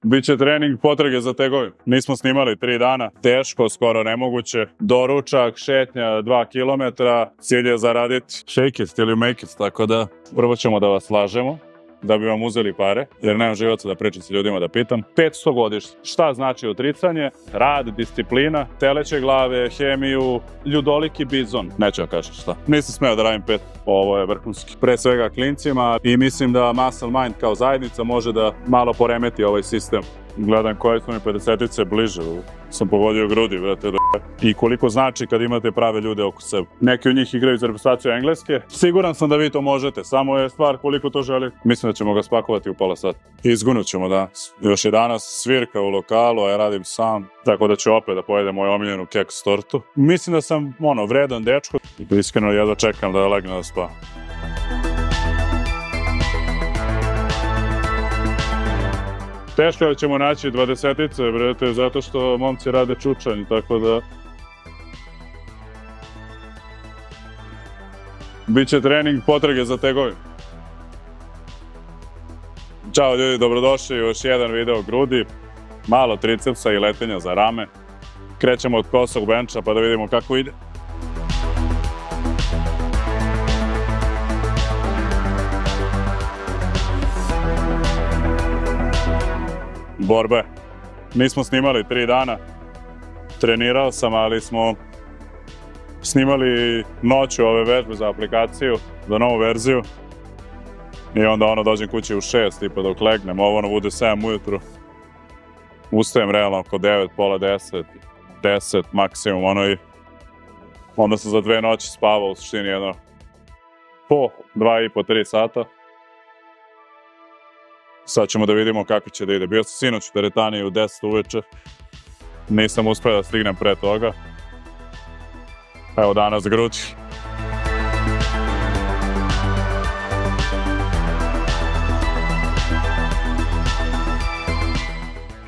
Biće trening potrage za tegovima. Nismo snimali 3 dana. Teško, skoro nemoguće. Doručak, šetnja 2 km. Cilj je zaraditi shake it till you make it. Tako da prvo ćemo da vas lažemo, da bi vam uzeli pare, jer nemam živaca da pričam sa ljudima da pitam. 500 godišnje. Šta znači odricanje? Rad, disciplina, teleće glave, hemiju, ljudoliki bizon. Neću ja kažem šta. Nisam smeo da radim 5. Ovo je vrhunski. Pre svega klincima i mislim da Muscle Mind kao zajednica može da malo poremeti ovaj sistem. Gledam koje su mi 50-ice bliže. Sam pogodio grudi, brate. I koliko znači kad imate prave ljude oko sebe. Neki od njih igraju za reprezentaciju Engleske. Siguran sam da vi to možete. Samo je stvar koliko to želi. Mislim da ćemo ga spakovati u pola sata. Izgunut ćemo danas. Još je danas svirka u lokalu, a ja radim sam. Tako da ću opet da pojedem moju omiljenu keks tortu. Mislim da sam, vredan dečko. Iskreno jedva čekam da legnem da spavam. Teško da ćemo naći 20-ice, brate, zato što momci rade čučanj, tako da... Biće trening potrage za tegovima. Ćao ljudi, dobrodošli u još jedan video grudi. Malo tricepsa i letenja za rame. Krećemo od kosog benča pa da vidimo kako ide. Borbe. Nismo snimali 3 dana. Trenirao sam, ali smo snimali noću ove vežbe za aplikaciju, za novu verziju. I onda dođem kući u 6, tipa dok legnem, ovo bude 7 ujutru. Ustajem realno oko 9, pola 10, 10 maksimum, i onda sam za 2 noći spavao u suštini po 2,5-3 sata. Sad ćemo da vidimo kako će da ide. Bio sam sinoć u teretani u 10 uveče. Nisam uspeo da stignem pre toga. Evo danas grudi.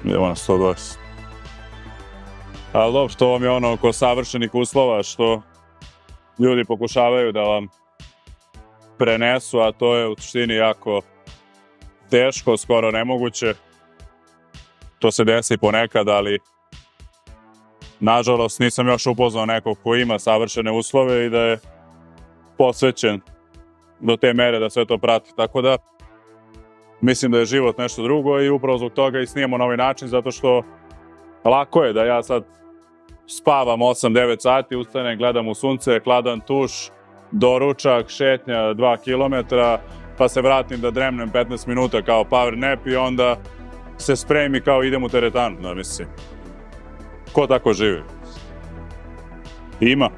Idemo na 120. Ali dobro, to vam je oko savršenih uslova što ljudi pokušavaju da vam prenesu, a to je u suštini jako teško, skoro nemoguće. To se desi ponekad, ali nažalost nisam još upoznao nekog ko ima savršene uslove i da je posvećen do te mere da sve to prati. Tako da mislim da je život nešto drugo i upravo zbog toga i snijemo na ovaj način, zato što lako je da ja sad spavam 8-9 sati, ustanem, gledam u sunce, hladan tuš, doručak, šetnja 2 km, pa se vratim da dremnem 15 minuta kao power nap i onda se spremim i kao idem u teretanu, da mislim. Ko tako živi? Ima.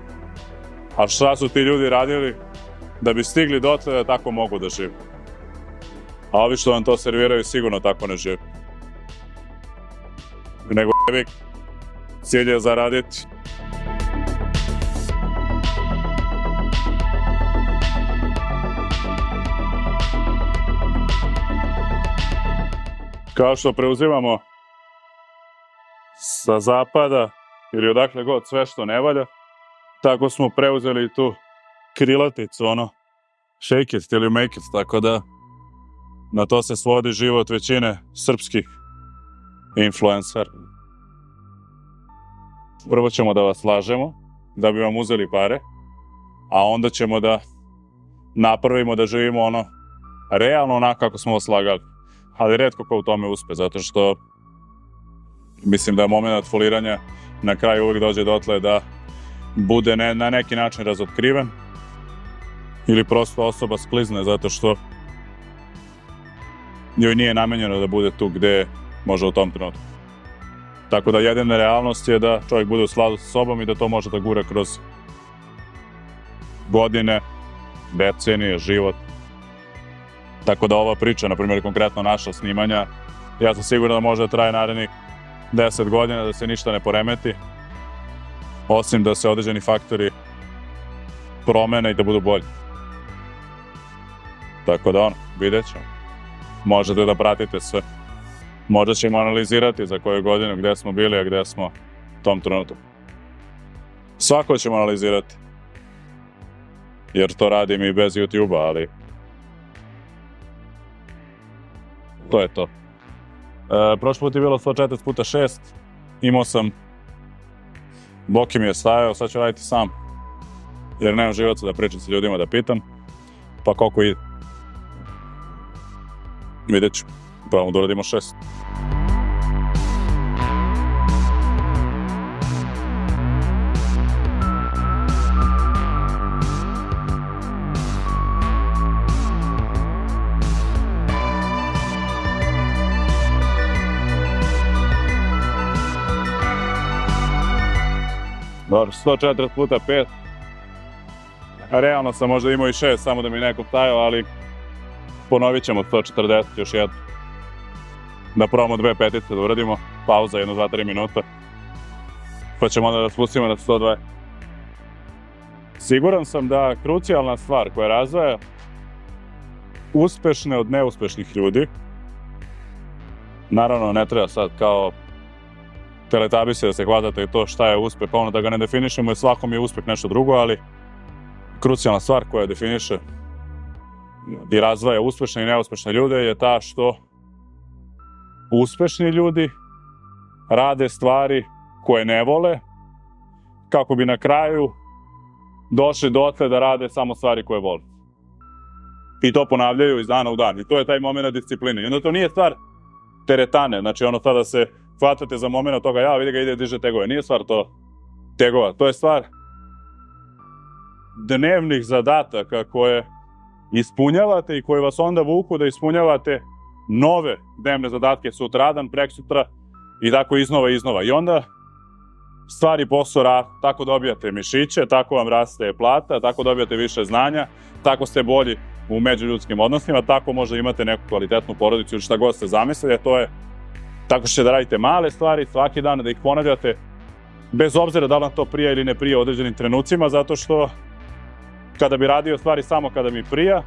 A šta su ti ljudi radili da bi stigli dotle da tako mogu da žive? A ovi što vam to serviraju sigurno tako ne žive. Nego jebik, cilj je zaraditi. Kao što preuzimamo sa zapada ili odakle god sve što ne valja, tako smo preuzeli tu krilaticu, shake it till you make it, tako da na to se svodi život većine srpskih influencera. Prvo ćemo da vas lažemo, da bi vam uzeli pare, a onda ćemo da napravimo da živimo realno onako kako smo vas lagali. Ali retko ko u tome uspe, zato što mislim da je moment foliranja na kraju uvijek dođe dotle da bude na neki način razotkriven ili prosto osoba sklizne zato što joj nije namenjeno da bude tu gde može u tom trenutku. Tako da jedina realnost je da čovjek bude u skladu sa sobom i da to može da gura kroz godine, decenije, život. Tako da ova priča, na primjer konkretno naša snimanja, ja sam siguran da može da traje narednih 10 godina, da se ništa ne poremeti, osim da se određeni faktori promene i da budu bolji. Tako da vidjet ćemo. Možete da pratite sve. Možda ćemo analizirati za koju godinu gde smo bili, a gde smo u tom trenutku. Svako ćemo analizirati. Jer to radim i bez YouTube-a, ali to je to. Prošli put je bilo 140 puta 6. Imao sam, Boki mi je stajao, sad ću raditi sam. Jer nemam živaca da pričam sa ljudima, da pitam. Pa koliko ide. Vidjet ću. Pravimo da uradimo 6. Dobro, 140 puta 5. Realno sam možda imao i 6, samo da mi neko stajao, ali ponovit ćemo 140 još jedno. Da probamo 2 petice da uradimo, pauza 1, 2, 3 minuta. Pa ćemo onda da spustimo na 120. Siguran sam da krucijalna stvar koja razdvaja uspešne od neuspešnih ljudi, naravno ne treba sad kao Teletubbies da se hvatate i to šta je uspeh, pa ono da ga ne definišemo, jer svakom je uspeh nešto drugo, ali krucijalna stvar koja definiše i razdvaja uspešne i neuspešne ljude je ta što uspešni ljudi rade stvari koje ne vole, kako bi na kraju došli dotle da rade samo stvari koje vole. I to ponavljaju iz dana u dan. I to je taj moment discipline. I onda to nije stvar teretane, znači ono sada se hvatate za moment toga, ja vidi ga ide diže tegove. Nije stvar to tegova, to je stvar dnevnih zadataka koje ispunjavate i koje vas onda vuku da ispunjavate nove dnevne zadatke sutradan, preksutra i tako iznova. I onda stvari posao rastu, tako dobijate mišiće, tako vam raste plata, tako dobijate više znanja, tako ste bolji u međuljudskim odnosima, tako možda imate neku kvalitetnu porodicu ili šta god ste zamislili, to je tako što da radite male stvari svaki dan, da ih ponavljate, bez obzira da li vam to prija ili ne prija u određenim trenucima, zato što kada bi radio stvari samo kada mi prija,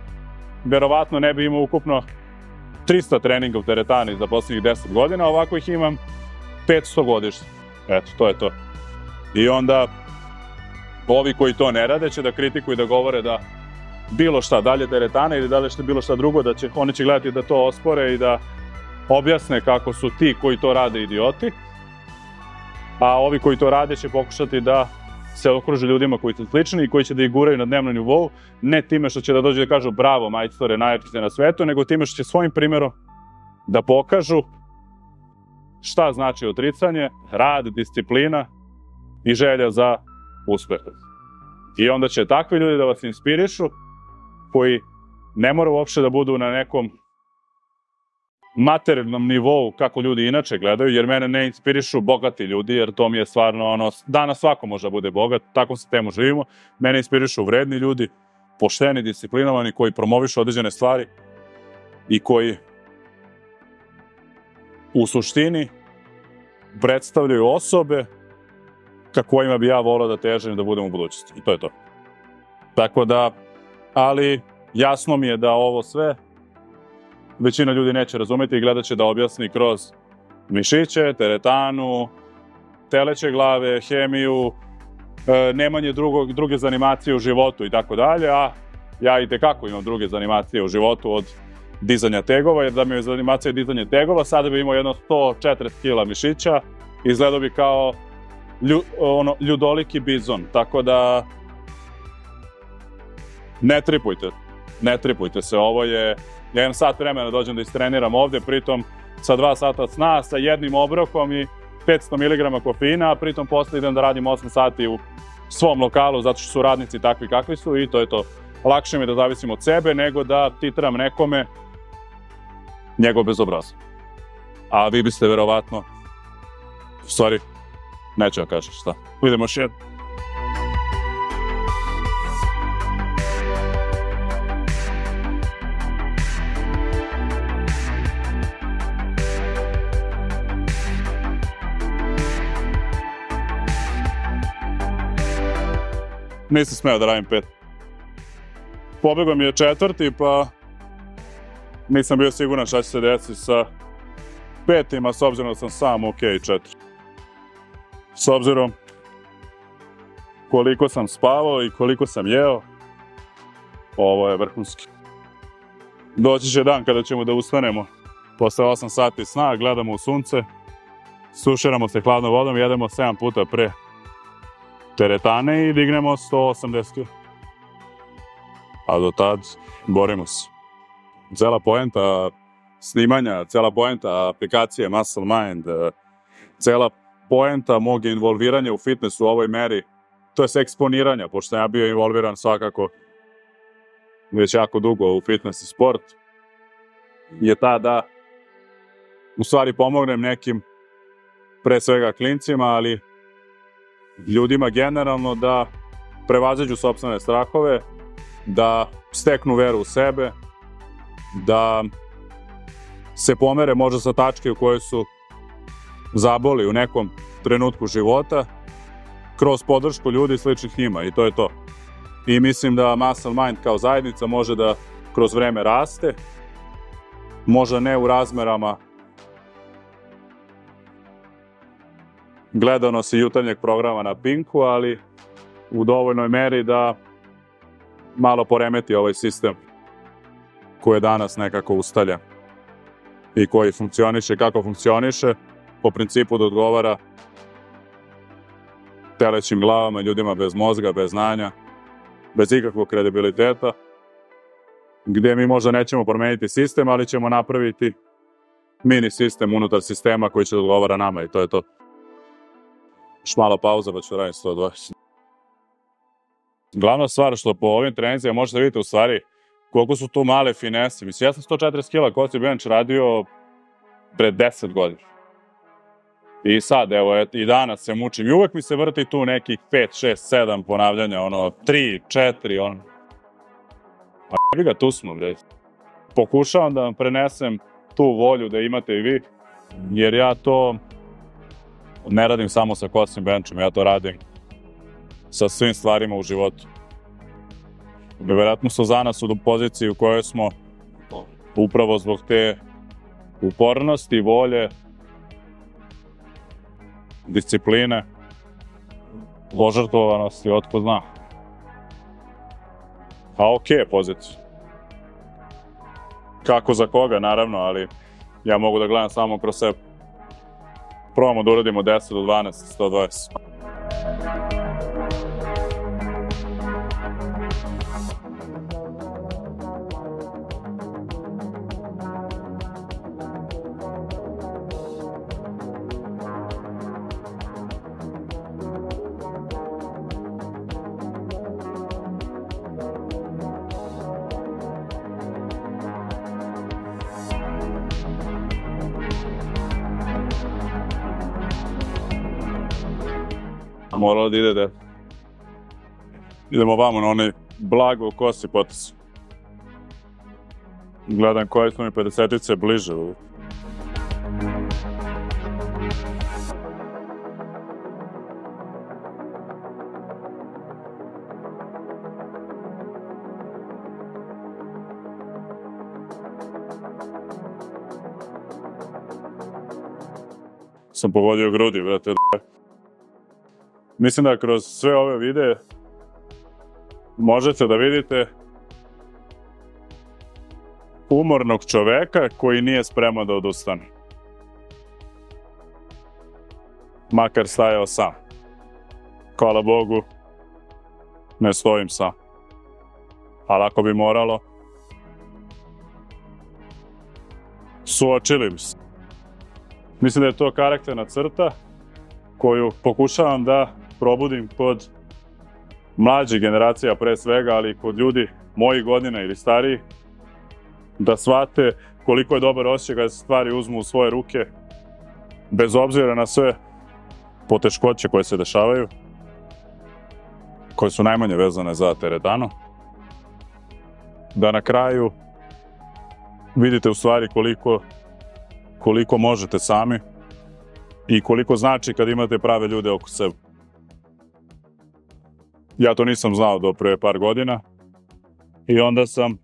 verovatno ne bi imao ukupno 300 treninga u teretani za poslednjih 10 godina, ovako ih imam 500 godišnje. Eto, to je to. I onda ovi koji to ne rade će da kritikuju i da govore da bilo šta dalje teretana ili dalje bilo šta drugo, da oni će gledati da to ospore i da objasne kako su ti koji to rade idioti, a ovi koji to rade će pokušati da se okruže ljudima koji su slični i koji će da ih guraju na dnevnom nivou, ne time što će da dođu da kažu bravo majstore, najjači ste na svetu, nego time što će svojim primjerom da pokažu šta znači odricanje, rad, disciplina i želja za uspeh. I onda će takvi ljudi da vas inspirišu, koji ne mora uopšte da budu na nekom materijalnom nivou kako ljudi inače gledaju, jer mene ne inspirišu bogati ljudi, jer to mi je stvarno ono, danas svako može da bude bogat, tako se temu živimo. Mene inspirišu vredni ljudi, pošteni, disciplinovani, koji promovišu određene stvari i koji u suštini predstavljaju osobe ka kojima bi ja volao da težim da budem u budućnosti. I to je to. Tako da, ali jasno mi je da ovo sve većina ljudi neće razumeti i gledat će da objasni kroz mišiće, teretanu, teleće glave, hemiju, nemanje druge zanimacije u životu i tako dalje, a ja i tekako imam druge zanimacije u životu od dizanja tegova, jer da mi je zanimacija dizanje tegova, sada bi imao jedno 140 kila mišića, izgledao bi kao ljudoliki bizon, tako da ne tripujte se, ovo je, ja imam sat vremena dođem da istreniram ovde, pritom sa 2 sata sna, sa jednim obrokom i 500 mg kofeina, a pritom posle idem da radim 8 sati u svom lokalu, zato što su radnici takvi kakvi su i to je to. Lakše mi je da zavisim od sebe nego da titram nekome njegov bezobrazan. A vi biste verovatno, u stvari, neću ja kažem šta. Idemo još jedno. Nisam smeo da radim 5. Pobegao mi je 4. pa nisam bio siguran šta će se desiti sa 5, s obzirom da sam sam ok 4. S obzirom koliko sam spavao i koliko sam jeo, ovo je vrhunski. Doći će dan kada ćemo da ustanemo Posle 8 sati sna gledamo u sunce, suširamo se hladnom vodom, jedemo 7 puta pre teretane i dignemo 180 kg. A do tad borimo se. Cela poenta snimanja, cela poenta aplikacije Muscle Mind, cela poenta mog involviranja u fitnessu u ovoj meri, to je eksponiranja, pošto sam ja bio involviran svakako već jako dugo u fitness i sport, je ta da u stvari pomognem nekim, pre svega klincima, ali ljudima generalno da prevaziđu sopstvene strahove, da steknu veru u sebe, da se pomere možda sa tačke u kojoj su zaboli u nekom trenutku života, kroz podršku ljudi sličnih njima, i to je to. I mislim da Muscle Mind kao zajednica može da kroz vreme raste, možda ne u razmerama gledanosti jutarnjeg programa na Pinku, ali u dovoljnoj meri da malo poremeti ovaj sistem koji je danas nekako ustalja i koji funkcioniše kako funkcioniše, po principu da odgovara telećim glavama, ljudima bez mozga, bez znanja, bez ikakvog kredibiliteta, gdje mi možda nećemo promeniti sistem, ali ćemo napraviti mini sistem unutar sistema koji će da odgovara nama, i to je to. Još mala pauza, pa ću radim 120. Glavna stvar što po ovim treninzima možete vidjeti u stvari koliko su tu male finese. Mislim, ja sam 140 kg Koci Bench radio pre 10 godina. I sad, evo, i danas se mučim. I uvek mi se vrti tu nekih 5, 6, 7 ponavljanja, 3, 4, A jebi ga, tu smo, bre. Pokušavam da vam prenesem tu volju da imate i vi, jer ja to ne radim samo sa Koci Benchom, ja to radim sa svim stvarima u životu. Vjerojatno su za nas u poziciji u kojoj smo upravo zbog te upornosti, volje, discipline, požrtvovanosti, otko zna. A okej, pozicija. Kako za koga, naravno, ali ja mogu da gledam samo kroz sebe. Probamo da uradimo 10 do 12, 120. Moralo da ide da idemo vamo na onaj blago kosi potes. Gledam koje su mi 50-ice bliže. Sam pogodio grudi, brate. Mislim da kroz sve ove videe možete da vidite umornog čoveka koji nije spreman da odustane. Makar stajao sam. Hvala Bogu, ne stojim sam. Ali ako bi moralo, suočili bi se. Mislim da je to karakterna crta koju pokušavam da probudim kod mlađih generacija pre svega, ali i kod ljudi mojih godina ili stariji, da shvate koliko je dobar osjećaj kada se stvari uzmu u svoje ruke, bez obzira na sve poteškoće koje se dešavaju, koje su najmanje vezane za teretanu, da na kraju vidite u stvari koliko možete sami i koliko znači kad imate prave ljude oko sebe. Ja to nisam znao do pre par godina i onda sam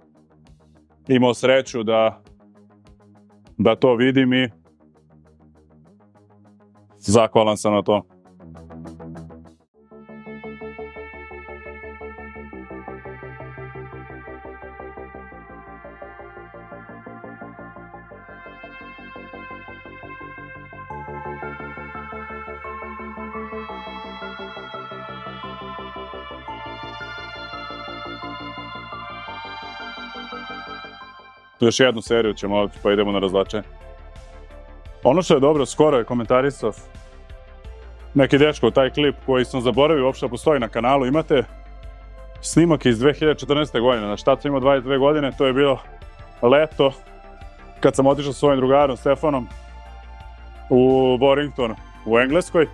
imao sreću da to vidim i zahvalan sam na to. Još jednu seriju ćemo ovdje, pa idemo na razvlačenje. Ono što je dobro, skoro je komentarisao neki dečko, taj klip koji sam zaboravio, uopšte postoji na kanalu, imate snimak iz 2014. godine, znači tad sam imao 22 godine, to je bilo leto, kad sam otišao sa svojim drugarom Stefanom u Warrington u Engleskoj.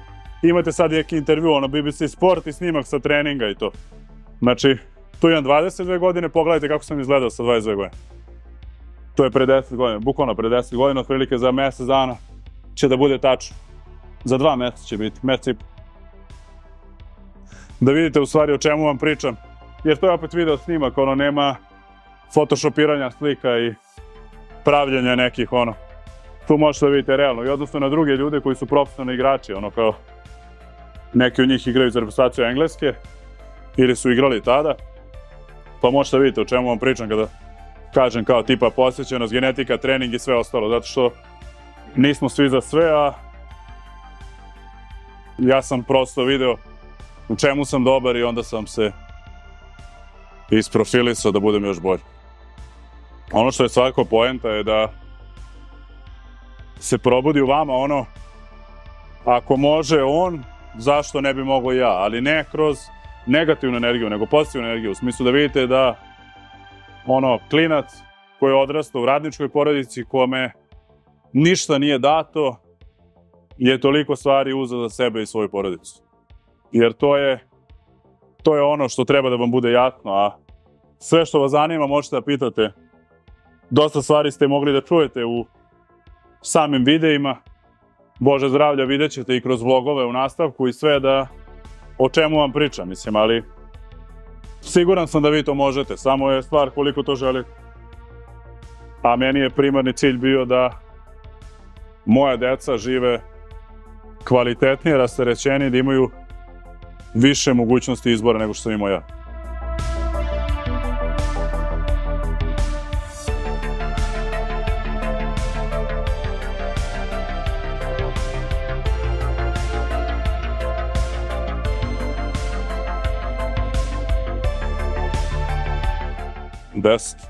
Imate sad neki intervju, BBC Sport i snimak sa treninga i to. Znači, tu imam 22 godine, pogledajte kako sam izgledao sa 22 godine. To je pre 10 godina, bukvalno pre 10 godina, otprilike za mjesec dana će da bude tačno. Za 2 mjeseca će biti, mjesec i po. Da vidite u stvari o čemu vam pričam. Jer to je opet video snimak, nema photoshopiranja slika i pravljenja nekih, Tu možete da vidite realno. I odnosno na druge ljude koji su profesionalni igrači, kao neki od njih igraju za reprezentaciju Engleske ili su igrali tada. Pa možete da vidite o čemu vam pričam kada kažem kao tipa posvećenost, genetika, trening i sve ostalo, zato što nismo svi za sve, a ja sam prosto video u čemu sam dobar i onda sam se isprofilisao da budem još bolji. Ono što je svakako poenta je da se probudi u vama ako može on, zašto ne bi mogao ja, ali ne kroz negativnu energiju, nego pozitivnu energiju, u smislu da vidite da klinac koji je odrastao u radničkoj porodici, kome ništa nije dato, je toliko stvari uzeo za sebe i svoju porodicu. Jer to je ono što treba da vam bude jasno, a sve što vas zanima možete da pitate. Dosta stvari ste mogli da čujete u samim videima. Bože zdravlja, vidjet ćete i kroz vlogove u nastavku i sve da o čemu vam pričam, ali siguran sam da vi to možete, samo je stvar koliko to želite. A meni je primarni cilj bio da moja deca žive kvalitetnije, rasterećenije, da imaju više mogućnosti izbora nego što sam imao ja.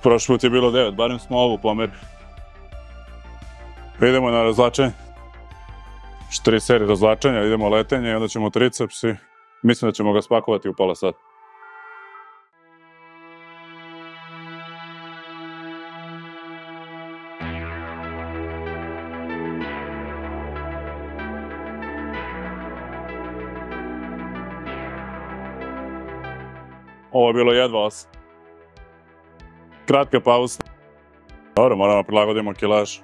Prošli put je bilo 9, barem smo ovu pomerili. Idemo na razvlačenje. 3 serije razvlačenja, idemo letenje i onda ćemo triceps i mislim da ćemo ga spakovati u pola sata. Ovo je bilo jedva 8. Kratka pauza. Dobro, moramo prilagodimo kilaž.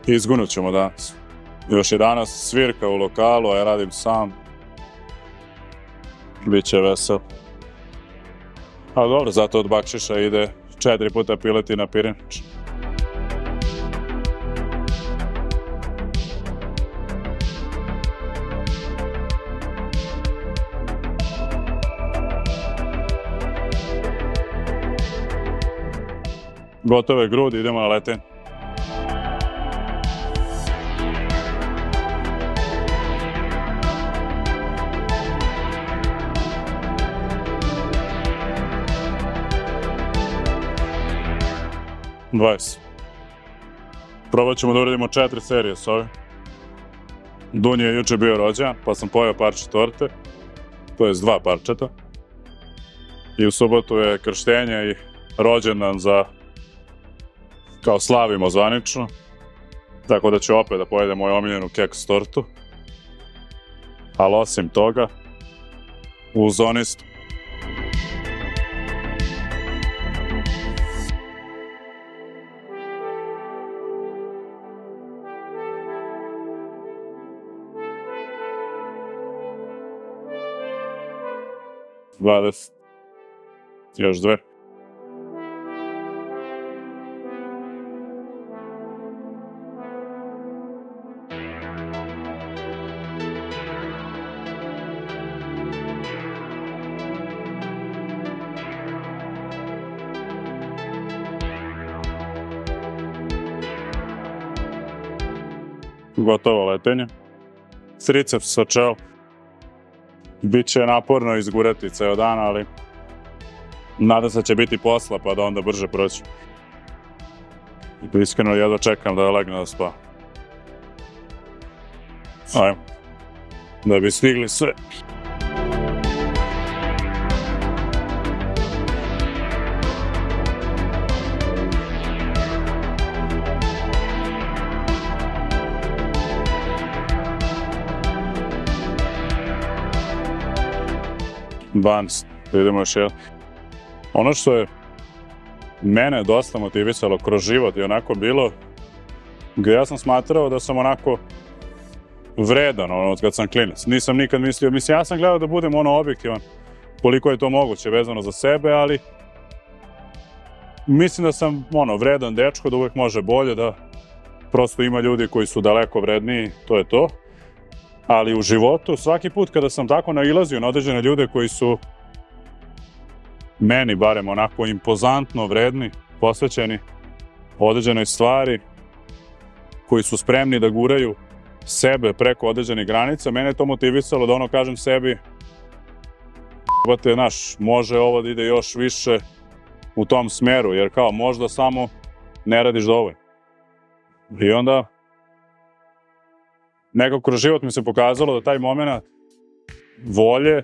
Izgunut ćemo danas. Još je danas svirka u lokalu, a ja radim sam. Biće vesel. Ali dobro, zato od bakšiša ide 4 puta pileti na Pirinač. Gotove grudi, idemo na letenje. Probat ćemo da uradimo 4 serije s ovim. Dunji je juče bio rođendan, pa sam pojeo parče torte, to je 2 parčeta. I u subotu je krštenje i rođendan kao slavimo zvanično. Tako da ću opet da pojedem moju omiljenu keks tortu. Ali osim toga, u zonistu. Još 2. Gotovo letenje. Triceps sa čel. Biće naporno izgurati ceo dan, ali nadam se da će biti posla pa da onda brže proći. Iskreno jedva čekam da legne da spavam. Ajmo. Da bi stigli sve. Bans, idemo još jedan. Ono što je mene dosta motivisalo kroz život i onako bilo, gdje ja sam smatrao da sam onako vredan, od kad sam klinac. Nisam nikad mislio, ja sam gledao da budem objektivan koliko je to moguće vezano za sebe, ali mislim da sam vredan dečko, da uvek može bolje, da prosto ima ljudi koji su daleko vredniji, to je to. Ali u životu, svaki put kada sam tako nailazio na određene ljude koji su meni barem onako impozantno vredni, posvećeni određenoj stvari, koji su spremni da guraju sebe preko određenih granica, mene je to motivisalo da kažem sebi, može ovo da ide još više u tom smeru, jer kao možda samo ne radiš dovoljno. I onda nekako kroz život mi se pokazalo da taj moment volje,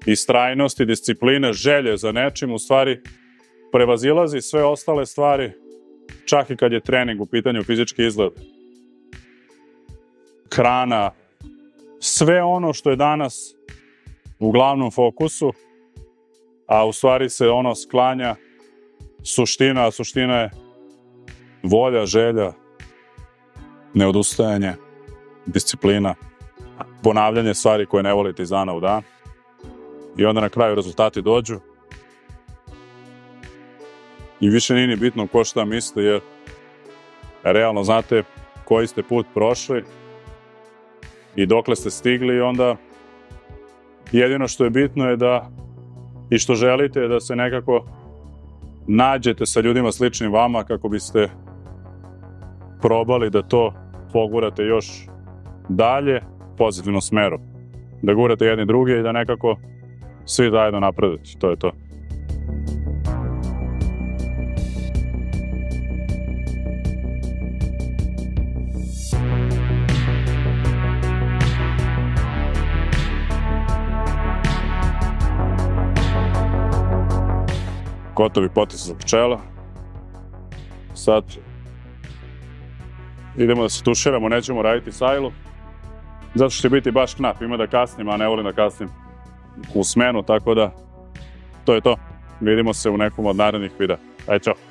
istrajnosti, discipline, želje za nečim u stvari prevazilazi sve ostale stvari, čak i kad je trening u pitanju fizički izgled. Hrana, sve ono što je danas u glavnom fokusu, a u stvari se sklanja suština, a suština je volja, želja, neodustajanje, disciplina, ponavljanje stvari koje ne volite iz dana u dan i onda na kraju rezultati dođu i više nije ni bitno ko šta misli, jer realno znate koji ste put prošli i dokle ste stigli i onda jedino što je bitno je da i što želite je da se nekako nađete sa ljudima sličnim vama kako biste probali da to pogurate još dalje pozitivnom smeru. Da gurate jedni druge i da nekako svi zajedno napredujete. To je to. Gotovi potez za pčela. Sad idemo da se tuširamo, nećemo raditi sajlu. Zato što će biti baš knap, ima da kasnim, a ne volim da kasnim u smenu, tako da to je to. Vidimo se u nekom od narednih videa. Ajde, čao!